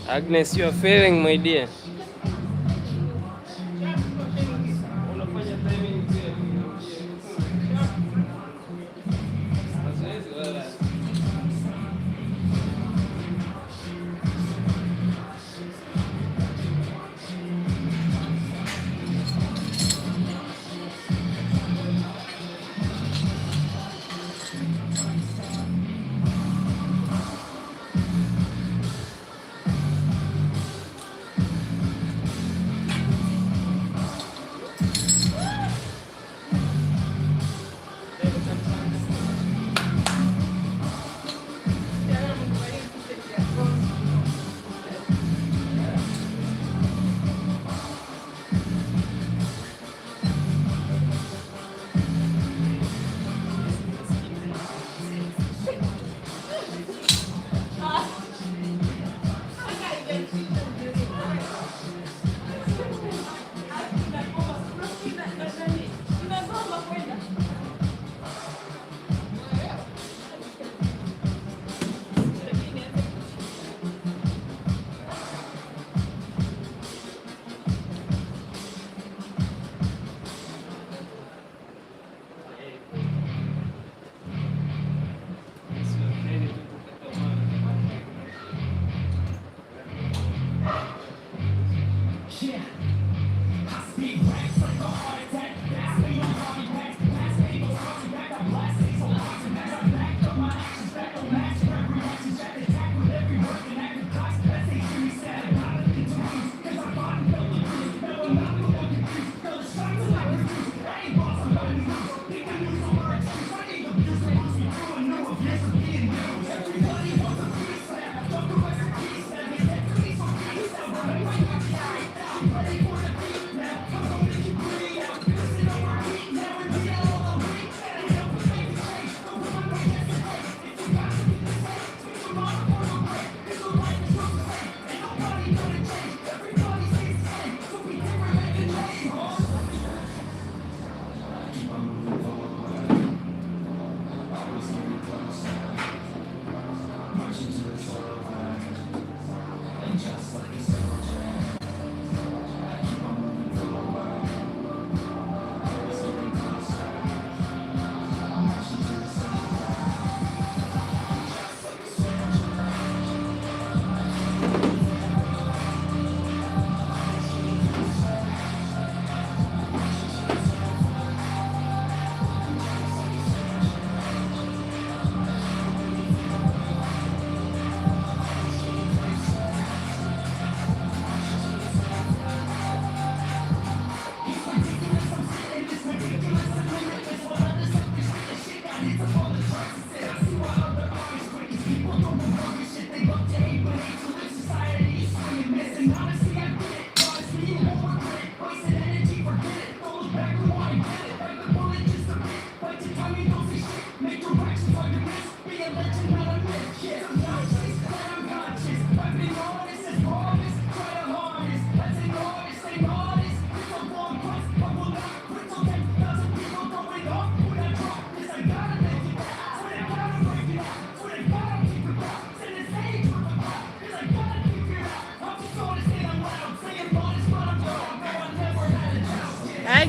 Agnes, you are failing, my dear.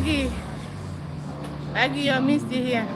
Aggie. Aggie, I missed you here.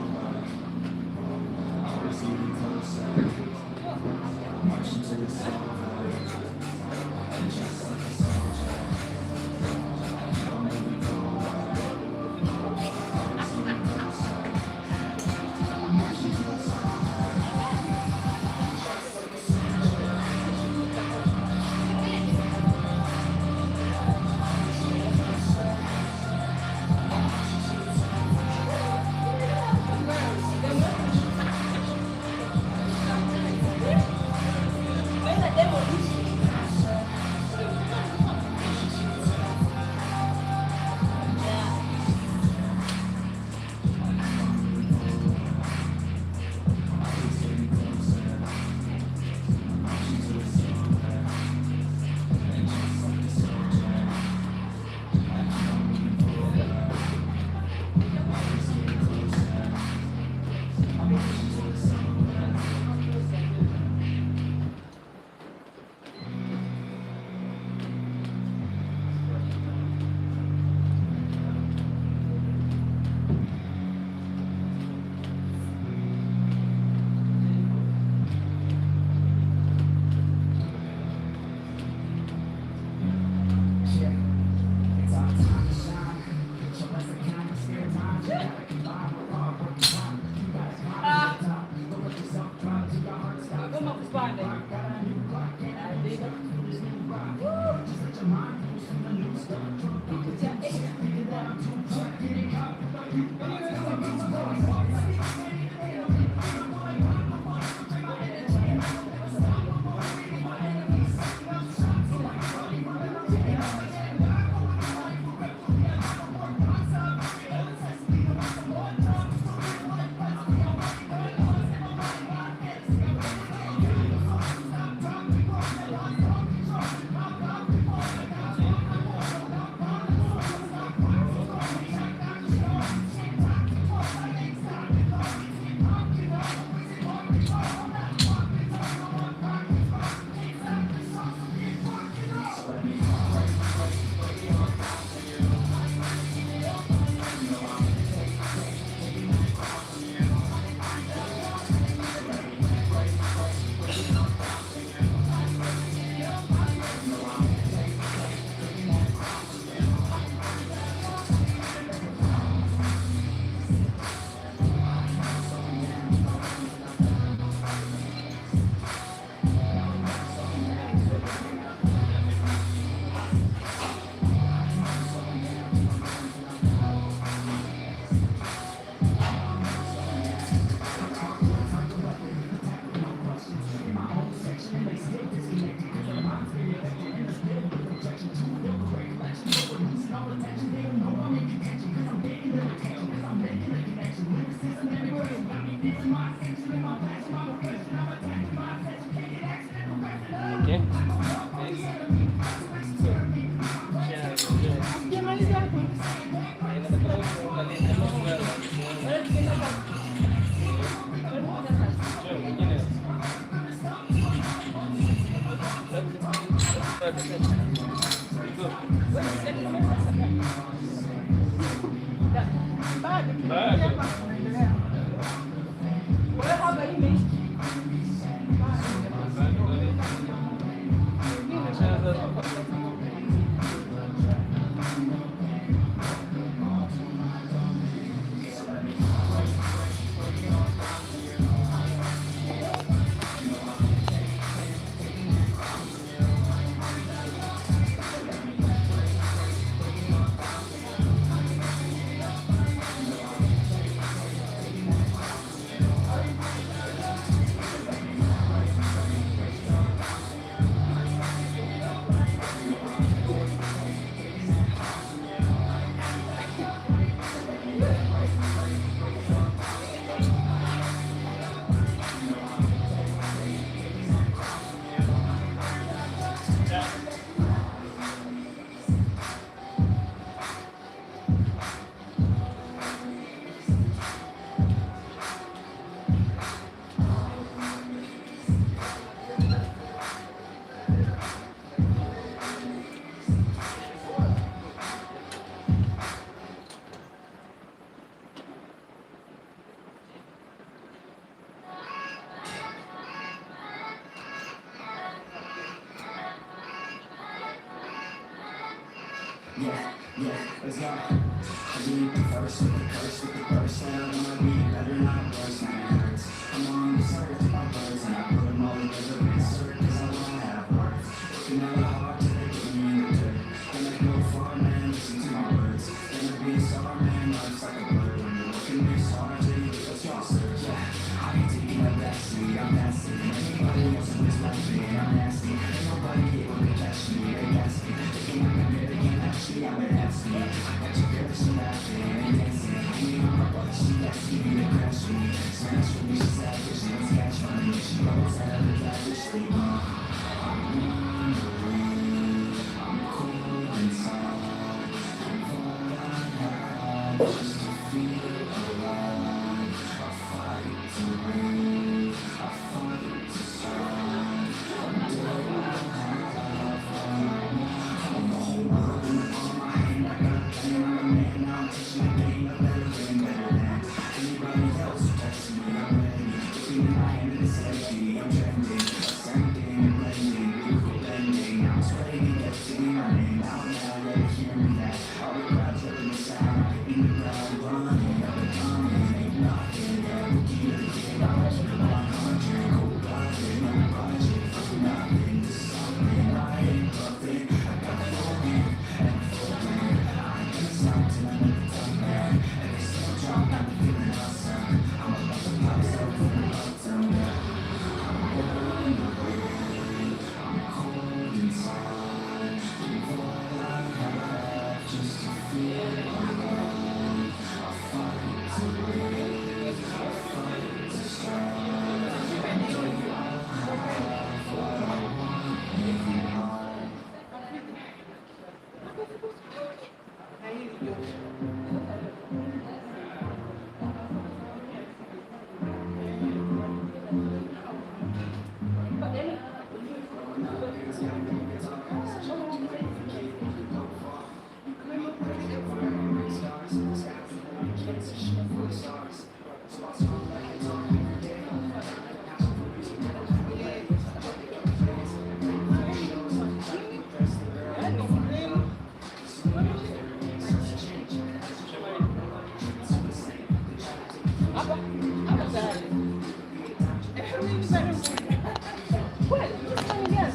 Yeah, yeah, let's go. I read the first with the curse with the verse. Sound of my beat, better not worse, and it hurts. I'm on the search for my words, and I put them all together in insert, cause I wanna have words. Looking at the heart till they put me in the dirt. Gonna go far, man, listen to my words. Gonna be a star, man, life's like a blur. When you're looking this hard, then you get your search, yeah. I ain't taking a backseat, I'm nasty. Anybody else in this life, man, I'm nasty. Ain't nobody able to catch me, they gas me. They can't come here, they can't match me, I'm an athlete. I got your girl, she laughing and dancing. Hanging on my butt, she asking me to crash me. Smash with me, she's savage, she don't catch money. She always had a lavishly, I'm wondering, I'm cold inside. All I have just to feel alive. I fight to win, I fight to strive. Until I have what I want. I'm the whole world in the palm of my hand. I got a plan, I'm a man. Now I'm teaching the game a better than anybody else who texts me. I'm ready. Looking in my hand and it's empty. I'm trending, ascending and blending, beautiful blending. I'm sweating and get to be my name. Out now, let it hear me that. All the crowds hearing the sound. In the crowd running, up and coming. Ain't nothing that will keep the kid. I'm ready for 100. Cold-blooded, no budget. From nothing to something. I ain't bluffing. I got full in and full in. I ain't gonna stop till I'm at the top, man. And they still drop, I'm feeling awesome. I'm about to pop so from the bottom, yeah. I'm wondering, I'm cold inside. Give all I have just to feel alive. I fight to win, I fight to strive. Until you all have what I want in life. What? Just come again.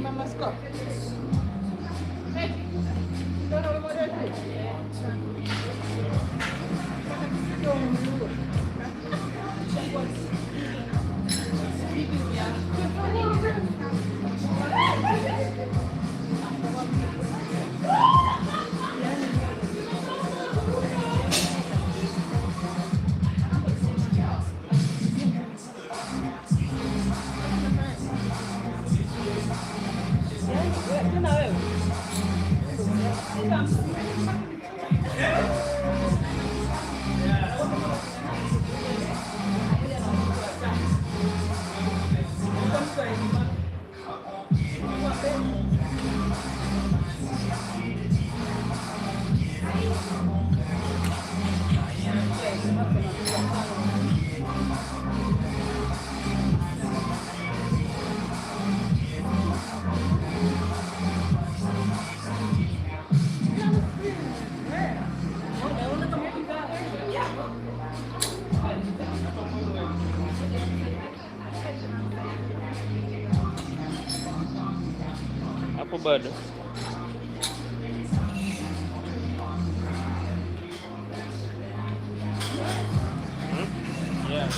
Mama Scott. Hey, don't know what it is. Hapo bado yeah.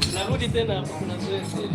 Tunarudi tena hapo, kuna zoezi.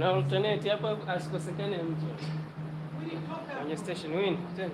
na alternate hapa asikosekane mtu kwenye station win tena.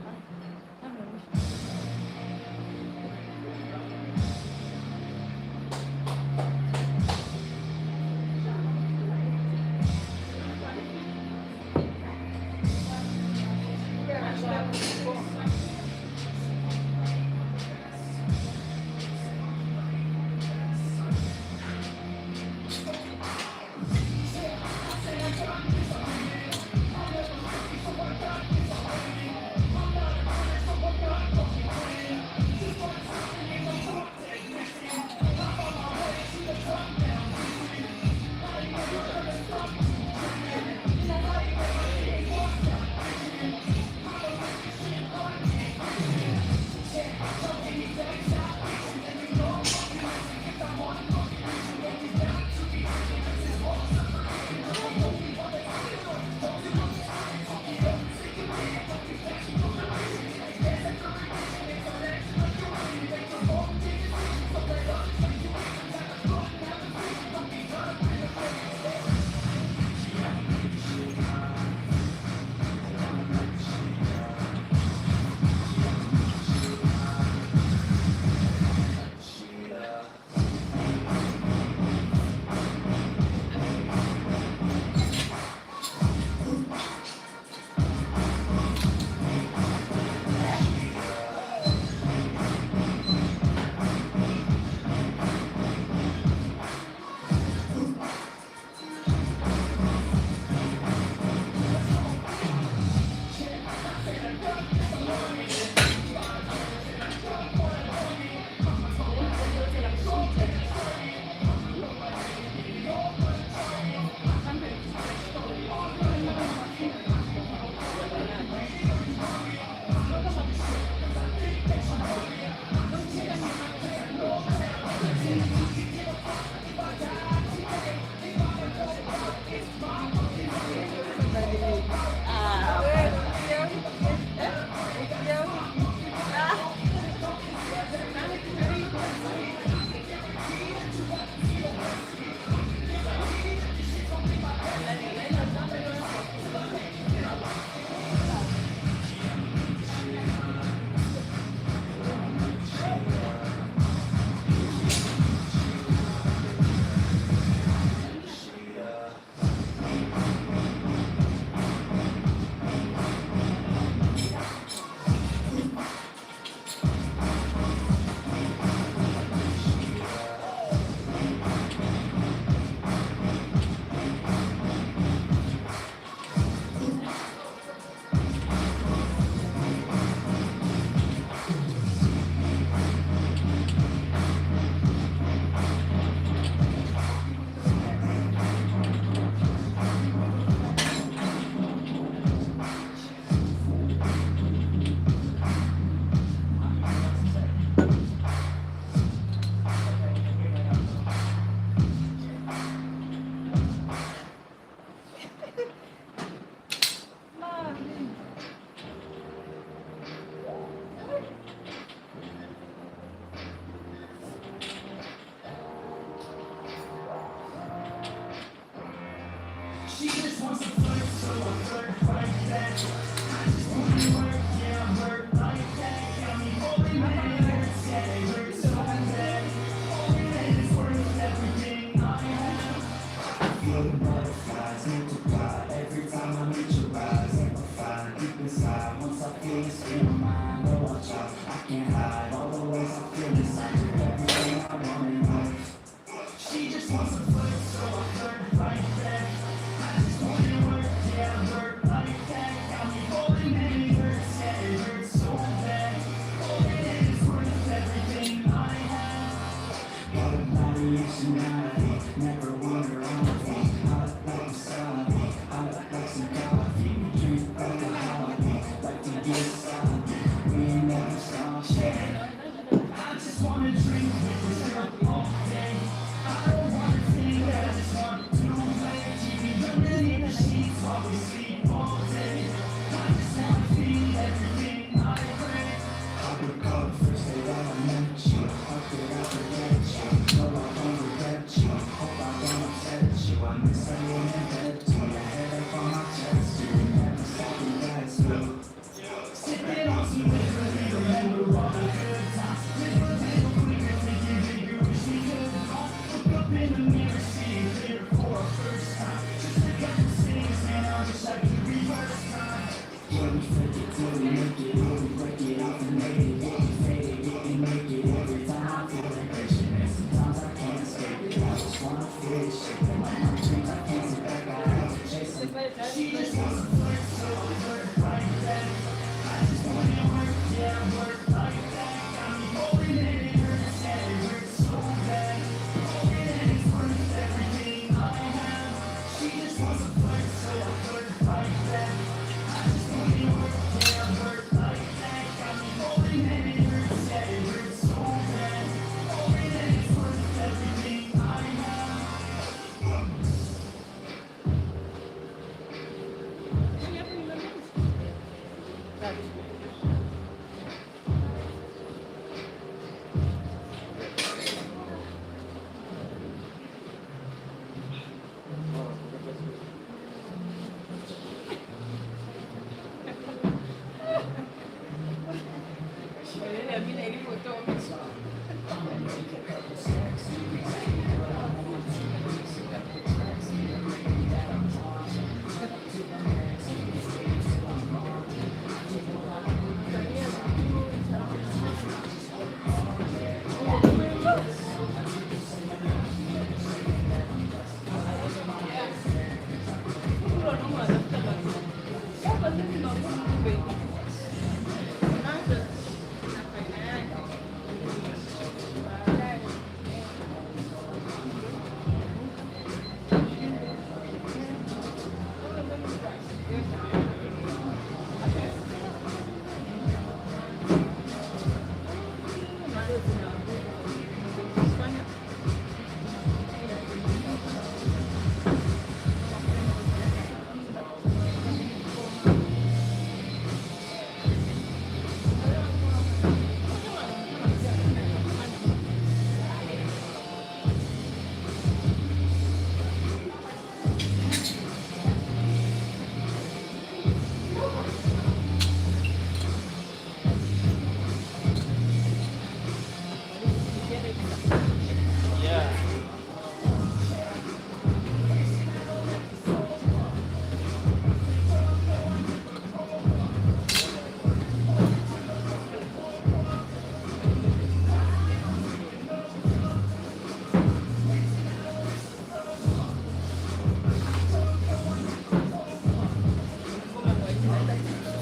Yeah.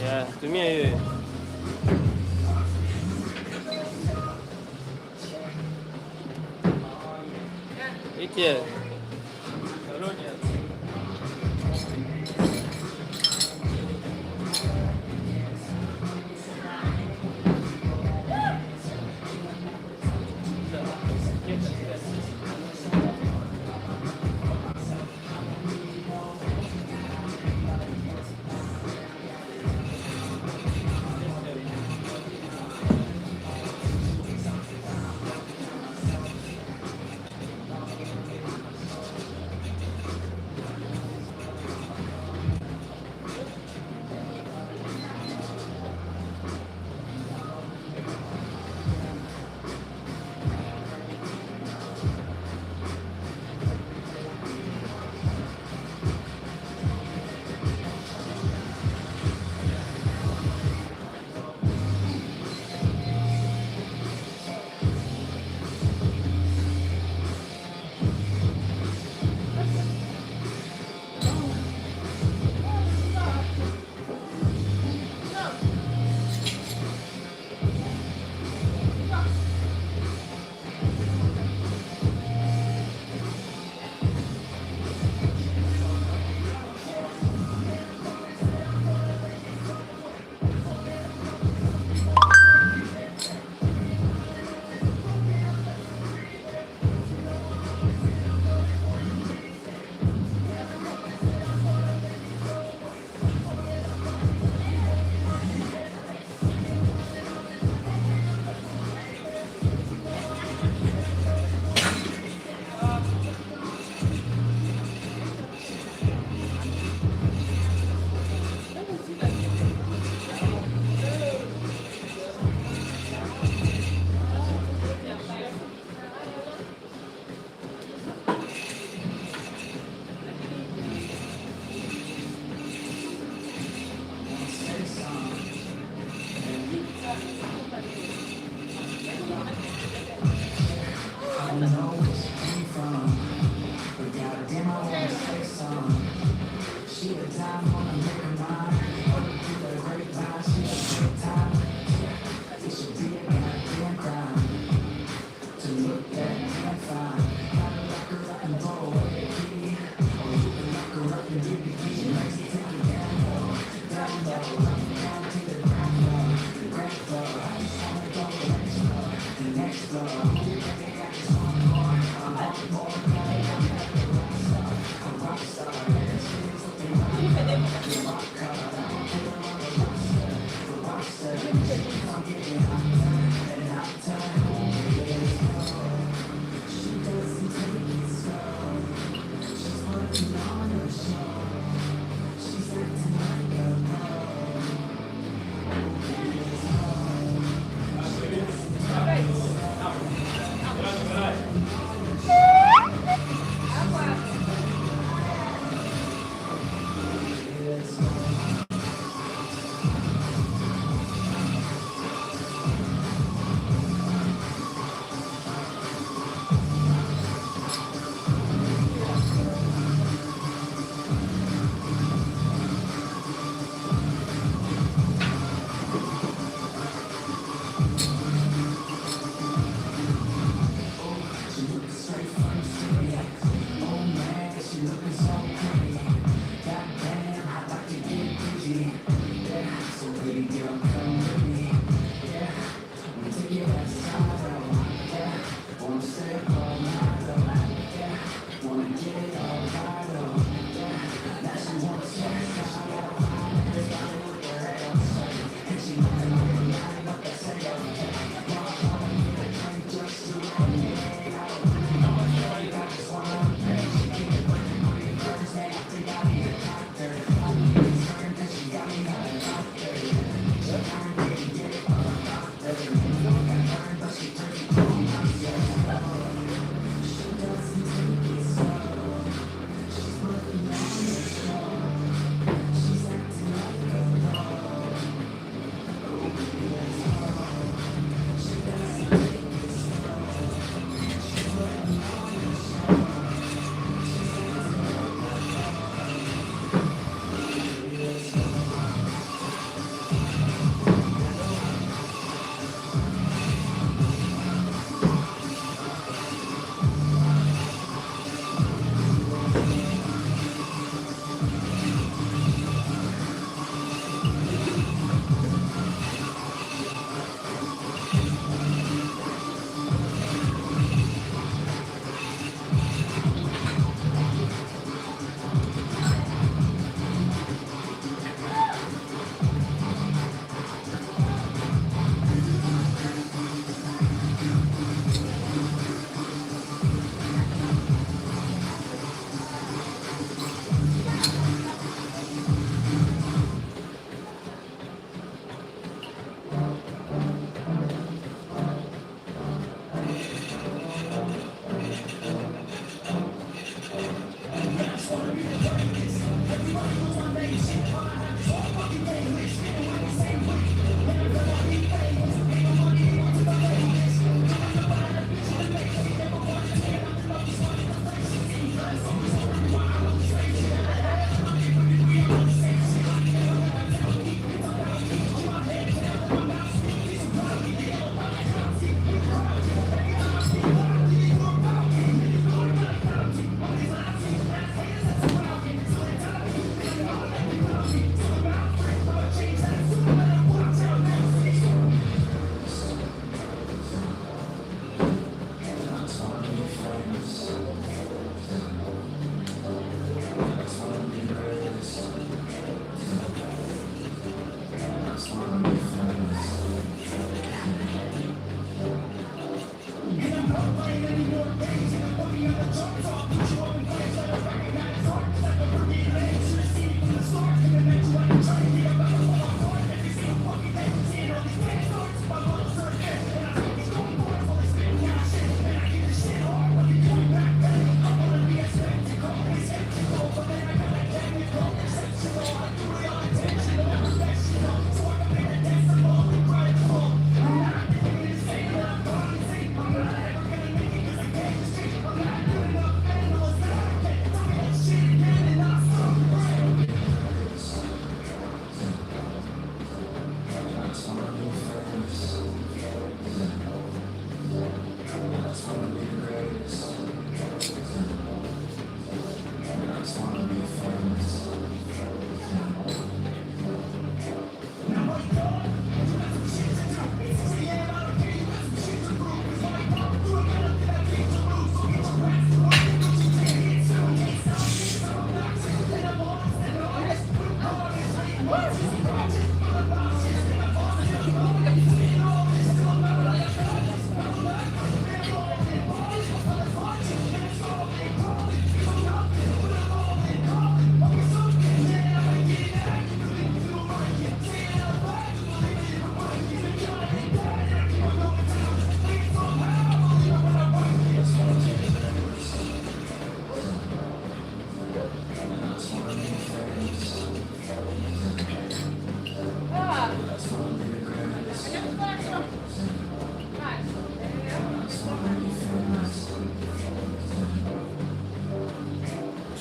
Yeah, tumia hiyo. Itie.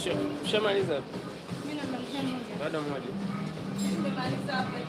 Ushamaliza? Mimi namalizia moja. Bado moja. Nimemaliza hapa.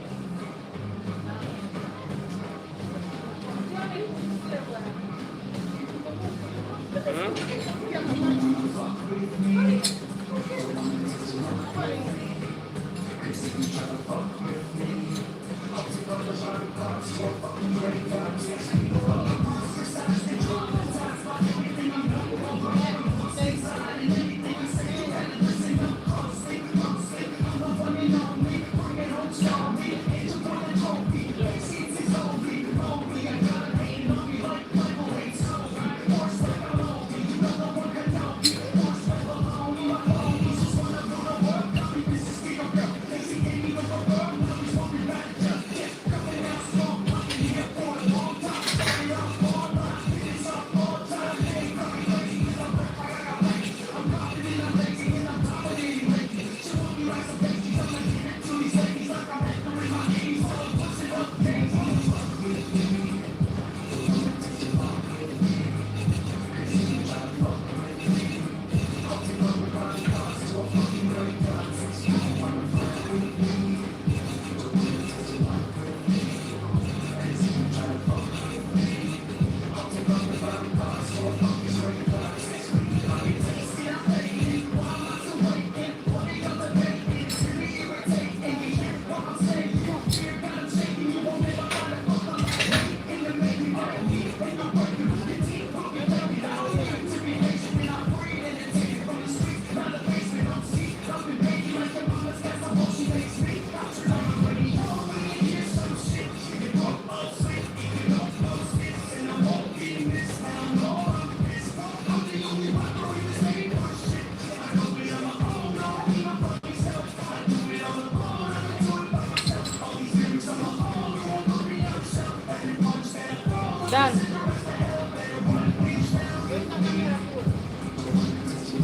Done.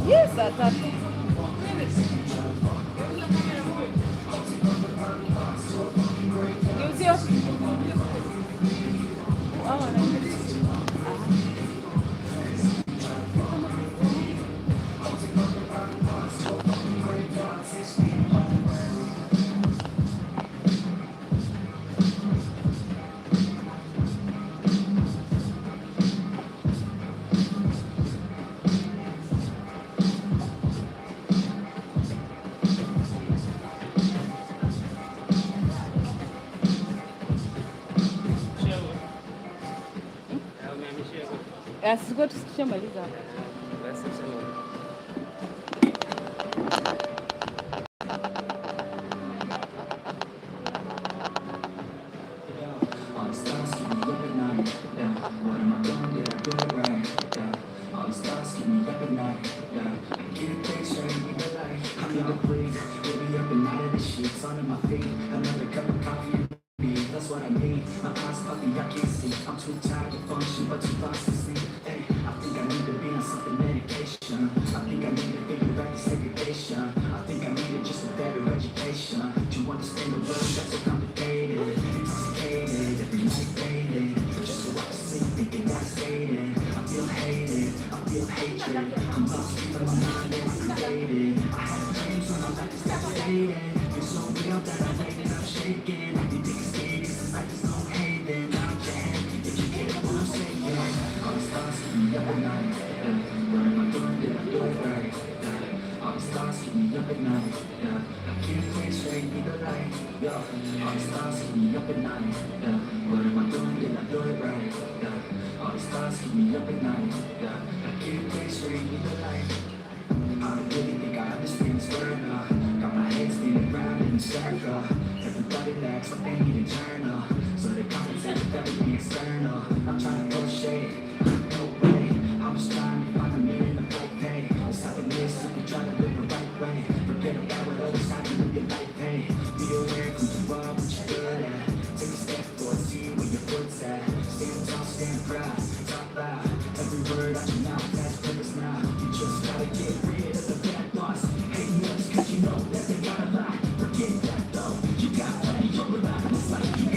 Yes, that's Asikuwa tusikishamaliza. Basi sema. That's what I need. My eyes puffy, I can't see. I'm too tired to function, but too fast to sleep. Hey, I think I need to be on something medication. I think I need to figure out the segregation. I think I need just a better education. To understand the world that's so complicated, intoxicated, every night fading. Just so I can sleep, thinking I'm skating. I feel hated, I feel hatred. I'm lost in my mind and I'm created. I have dreams when my life is devastating. You're so real that I'm waiting, I'm shaking. You think it's skating, I just don't hate it. Out your head, if you get what I'm saying. All these thoughts keep me up at night. What am I doing? Did I do it right? All these thoughts keep me up at night. I can't think straight, need the light. All these thoughts keep me up at night. What am I doing? Did I do it right? All these thoughts keep me up at night. I can't think straight, need the light. I don't really think I understand this word now. Got my head spinning round in a circle. Everybody lacks what they need internal, so they compensate with everything external. I'm trying to throw shade, no way. I'm just trying to find a meaning of life, hey. It's happiness if you try to live the right way. Forget about what others have to live your life, hey. Be aware, come to what you're good at. Take a step forward, see where your foot's at. Stand tall, stand proud, talk loud. Every word out your mouth has purpose now. You just gotta get rid of the bad thoughts. Hate nuts, cause you know that they got a lie. Forget that though, you got plenty of life. It's like you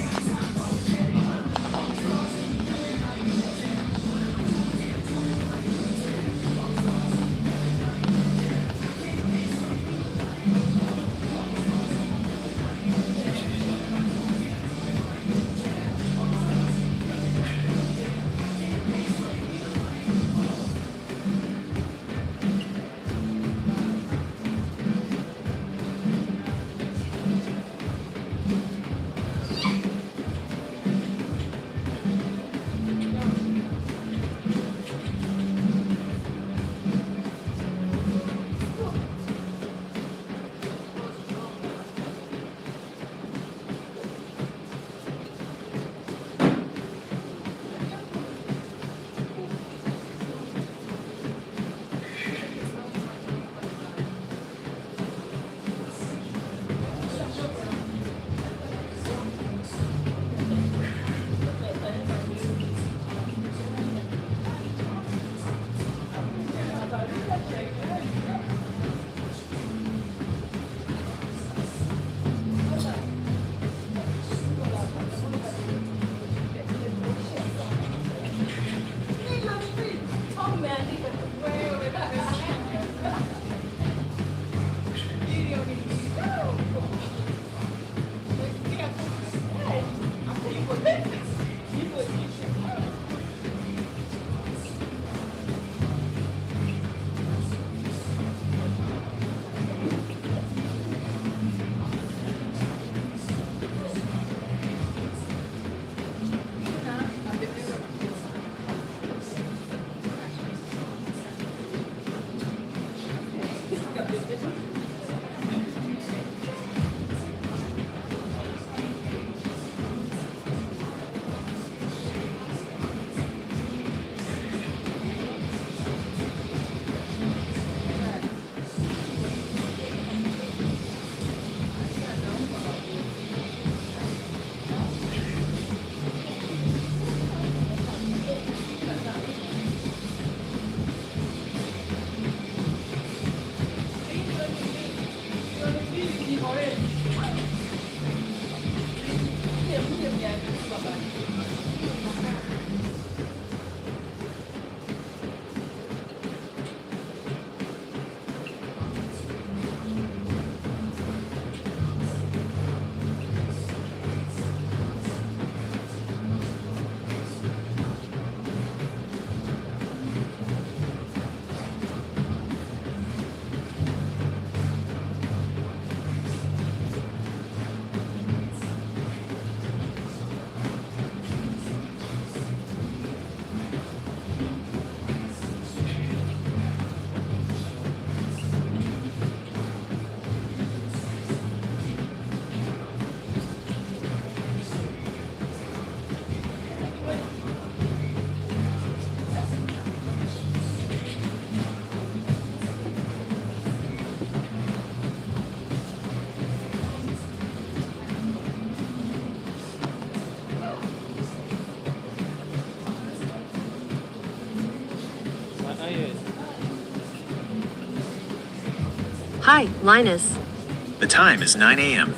Hi, Linus. The time is 9 a.m.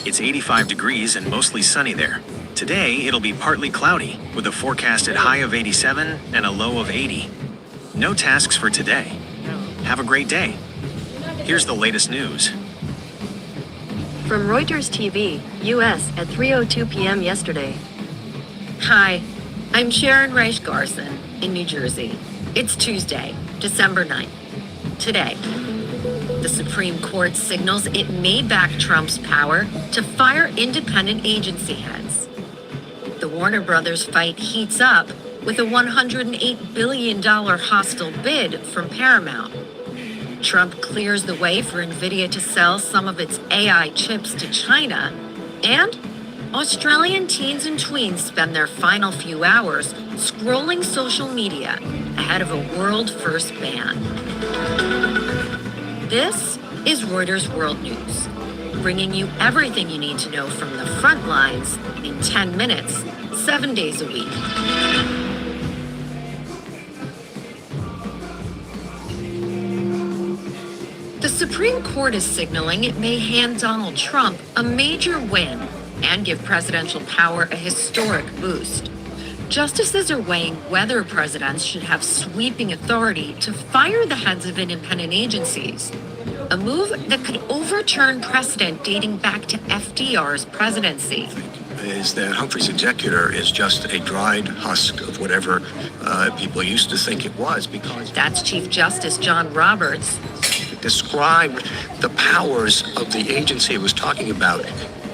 It's 85 degrees and mostly sunny there. Today, it'll be partly cloudy, with a forecasted high of 87 and a low of 80. No tasks for today. Have a great day. Here's the latest news. From Reuters TV, U.S. at 3:02 p.m. yesterday. Hi, I'm Sharon Reich Garson in New Jersey. It's Tuesday, December 9th. Today, the Supreme Court signals it may back Trump's power to fire independent agency heads. The Warner Brothers fight heats up with a $108 billion hostile bid from Paramount. Trump clears the way for NVIDIA to sell some of its AI chips to China, and Australian teens and tweens spend their final few hours scrolling social media ahead of a world-first ban. This is Reuters World News, bringing you everything you need to know from the front lines in 10 minutes, 7 days a week. The Supreme Court is signaling it may hand Donald Trump a major win and give presidential power a historic boost. Justices are weighing whether presidents should have sweeping authority to fire the heads of independent agencies, a move that could overturn precedent dating back to FDR's presidency. Is that Humphrey's executor is just a dried husk of whatever people used to think it was, because That's Chief Justice John Roberts. described the powers of the agency it was talking about,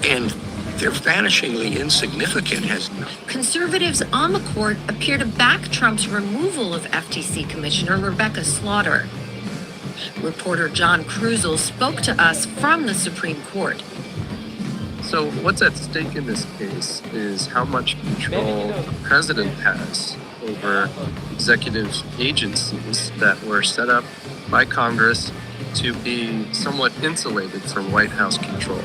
and they're vanishingly insignificant. Conservatives on the court appear to back Trump's removal of FTC Commissioner Rebecca Slaughter. Reporter John Krusel spoke to us from the Supreme Court. So what's at stake in this case is how much control the president has over executive agencies that were set up by Congress to be somewhat insulated from White House control.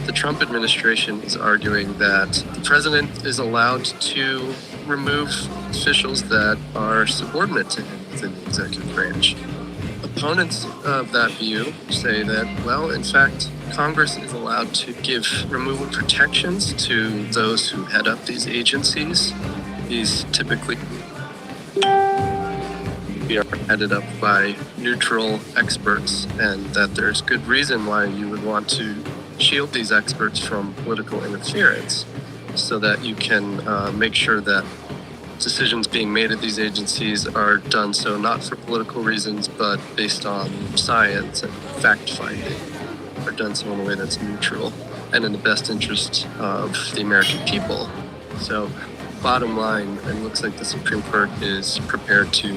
The Trump administration is arguing that the president is allowed to remove officials that are subordinate to him within the executive branch. Opponents of that view say that, well, in fact, Congress is allowed to give removal protections to those who head up these agencies. These typically are headed up by neutral experts, and that there's good reason why you would want to shield these experts from political interference so that you can make sure that decisions being made at these agencies are done so not for political reasons, but based on science and fact-finding, are done so in a way that's neutral and in the best interest of the American people. So, bottom line, it looks like the Supreme Court is prepared to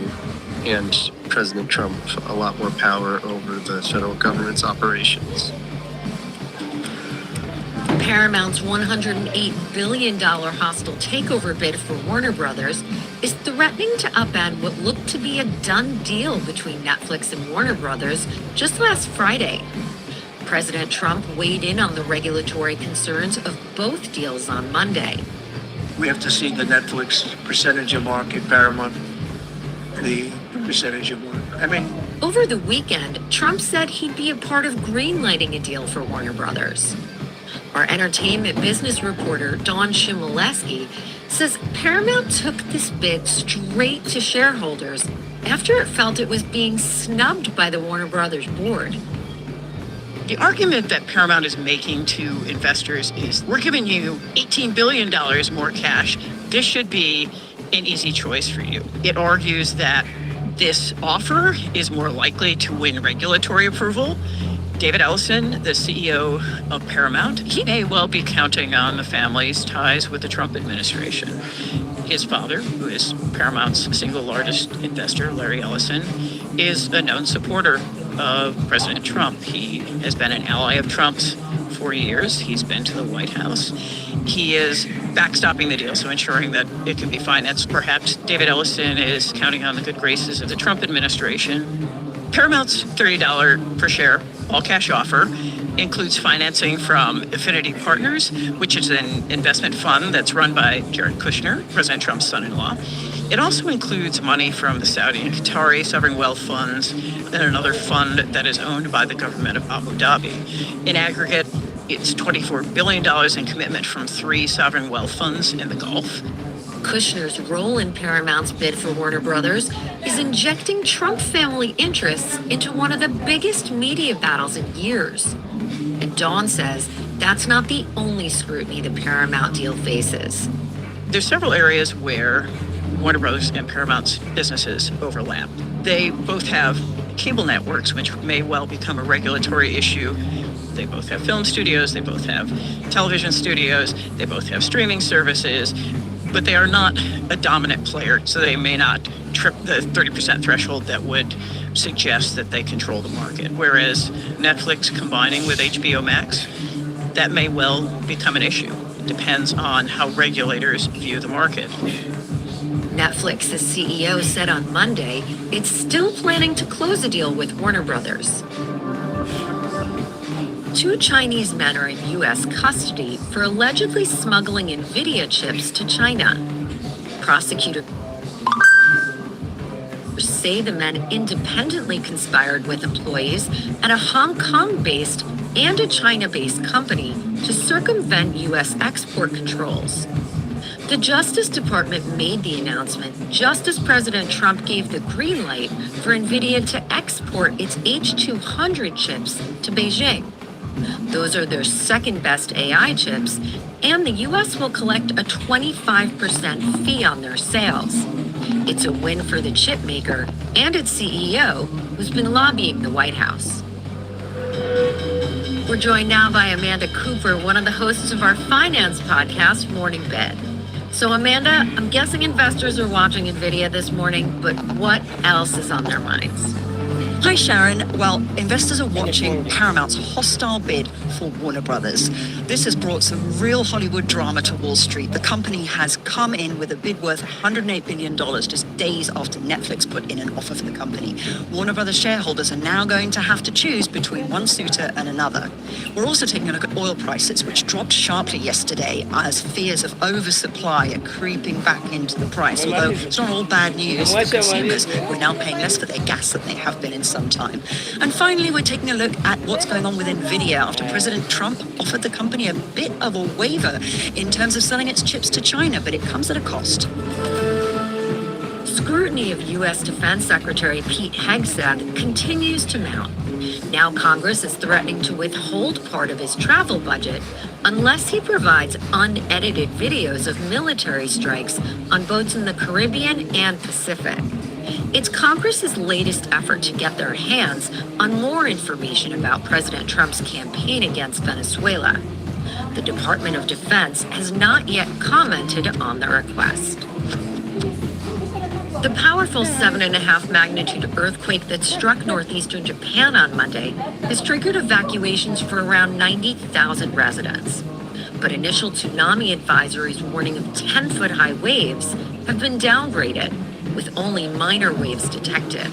hand President Trump a lot more power over the federal government's operations. Paramount's $108 billion hostile takeover bid for Warner Brothers is threatening to upend what looked to be a done deal between Netflix and Warner Brothers just last Friday. President Trump weighed in on the regulatory concerns of both deals on Monday. We have to see the Netflix percentage of market, Paramount, the percentage of market. Over the weekend, Trump said he'd be a part of greenlighting a deal for Warner Brothers. Our entertainment business reporter, Dawn Shimoleski, says Paramount took this bid straight to shareholders after it felt it was being snubbed by the Warner Brothers board. The argument that Paramount is making to investors is, we're giving you $18 billion more cash. This should be an easy choice for you. It argues that this offer is more likely to win regulatory approval. David Ellison, the CEO of Paramount, he may well be counting on the family's ties with the Trump administration. His father, who is Paramount's single largest investor, Larry Ellison, is a known supporter of President Trump. He has been an ally of Trump's for years. He's been to the White House. He is backstopping the deal, so ensuring that it can be financed. Perhaps David Ellison is counting on the good graces of the Trump administration. Paramount's $30 per share all-cash offer includes financing from Affinity Partners, which is an investment fund that's run by Jared Kushner, President Trump's son-in-law. It also includes money from the Saudi and Qatari sovereign wealth funds and another fund that is owned by the government of Abu Dhabi. In aggregate, it's $24 billion in commitment from 3 sovereign wealth funds in the Gulf. Kushner's role in Paramount's bid for Warner Brothers is injecting Trump family interests into one of the biggest media battles in years. And Dawn says that's not the only scrutiny the Paramount deal faces. There's several areas where Warner Brothers and Paramount's businesses overlap. They both have cable networks, which may well become a regulatory issue. They both have film studios, they both have television studios, they both have streaming services, but they are not a dominant player, so they may not trip the 30% threshold that would suggest that they control the market. Whereas Netflix combining with HBO Max, that may well become an issue. It depends on how regulators view the market. Netflix's CEO said on Monday it's still planning to close a deal with Warner Brothers. 2 Chinese men are in U.S. custody for allegedly smuggling NVIDIA chips to China. Prosecutors say the men independently conspired with employees at a Hong Kong-based and a China-based company to circumvent U.S. export controls. The Justice Department made the announcement just as President Trump gave the green light for NVIDIA to export its H200 chips to Beijing. Those are their second best AI chips, and the U.S. will collect a 25% fee on their sales. It's a win for the chip maker and its CEO, who's been lobbying the White House. We're joined now by Amanda Cooper, one of the hosts of our finance podcast, Morning Bed. So Amanda, I'm guessing investors are watching NVIDIA this morning, but what else is on their minds? Hi, Sharon. Well, investors are watching Paramount's hostile bid for Warner Brothers. This has brought some real Hollywood drama to Wall Street. The company has come in with a bid worth $108 billion just days after Netflix put in an offer for the company. Warner Brothers shareholders are now going to have to choose between one suitor and another. We're also taking a look at oil prices, which dropped sharply yesterday as fears of oversupply are creeping back into the price. Although it's not all bad news for consumers who are now paying less for their gas than they have been in some time. And finally, we're taking a look at what's going on with NVIDIA after President Trump offered the company a bit of a waiver in terms of selling its chips to China, but it comes at a cost. Scrutiny of U.S. Defense Secretary Pete Hegseth continues to mount. Now Congress is threatening to withhold part of his travel budget unless he provides unedited videos of military strikes on boats in the Caribbean and Pacific. It's Congress's latest effort to get their hands on more information about President Trump's campaign against Venezuela. The Department of Defense has not yet commented on the request. The powerful 7.5 magnitude earthquake that struck northeastern Japan on Monday has triggered evacuations for around 90,000 residents. But initial tsunami advisories warning of 10-foot high waves have been downgraded, with only minor waves detected.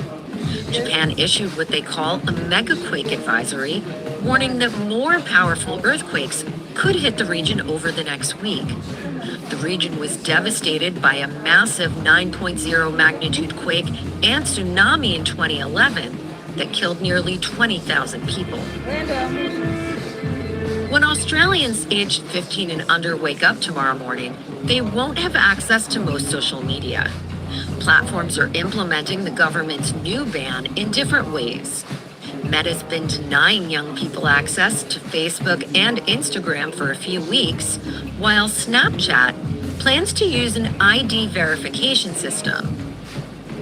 Japan issued what they call a megaquake advisory, warning that more powerful earthquakes could hit the region over the next week. The region was devastated by a massive 9.0 magnitude quake and tsunami in 2011 that killed nearly 20,000 people. When Australians aged 15 and under wake up tomorrow morning, they won't have access to most social media. Platforms are implementing the government's new ban in different ways. Meta's been denying young people access to Facebook and Instagram for a few weeks, while Snapchat plans to use an ID verification system.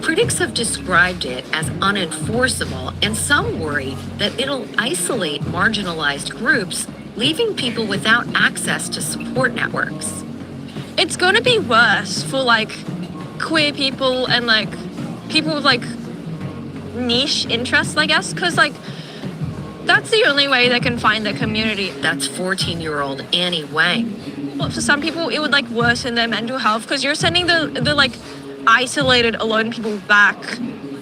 Critics have described it as unenforceable, and some worry that it'll isolate marginalized groups, leaving people without access to support networks. It's going to be worse for queer people and people with niche interests, I guess, because that's the only way they can find their community. That's 14-year-old Annie Wang. Well, for some people it would worsen their mental health because you're sending the isolated, alone people back.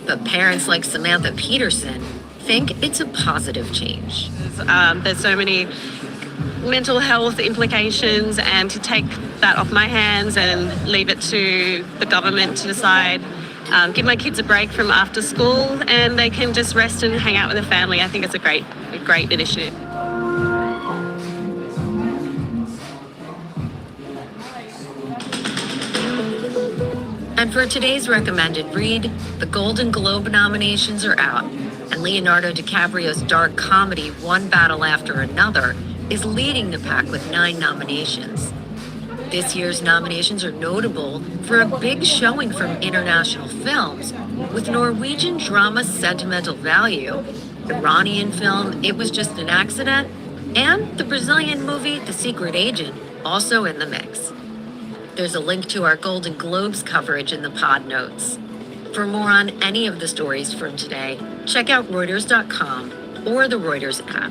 But parents like Samantha Peterson think it's a positive change. There's so many mental health implications, and to take that off my hands and leave it to the government to decide, give my kids a break from after school and they can just rest and hang out with their family. I think it's a great initiative. And for today's recommended read, the Golden Globe nominations are out, and Leonardo DiCaprio's dark comedy One Battle After Another is leading the pack with 9 nominations. This year's nominations are notable for a big showing from international films, with Norwegian drama Sentimental Value, Iranian film It Was Just an Accident, and the Brazilian movie The Secret Agent also in the mix. There's a link to our Golden Globes coverage in the pod notes. For more on any of the stories from today, check out Reuters.com or the Reuters app.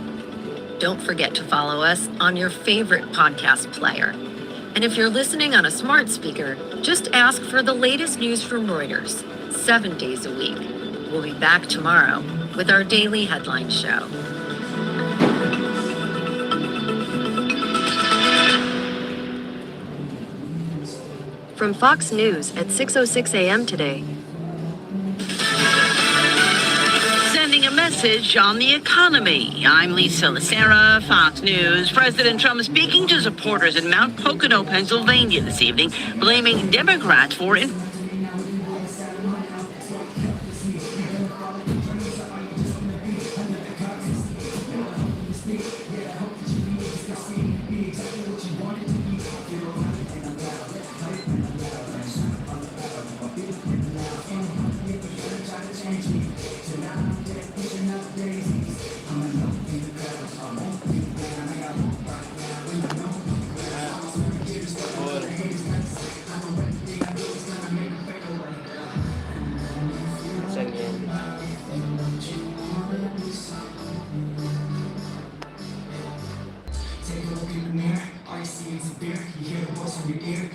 Don't forget to follow us on your favorite podcast player. And if you're listening on a smart speaker, just ask for the latest news from Reuters, 7 days a week. We'll be back tomorrow with our daily headline show. From Fox News at 6:06 a.m. today. Sending a message on the economy. I'm Lisa Lacera, Fox News. President Trump speaking to supporters in Mount Pocono, Pennsylvania this evening, blaming Democrats for Take a look in the mirror, all you see is a beer. You hear the voice in your ear,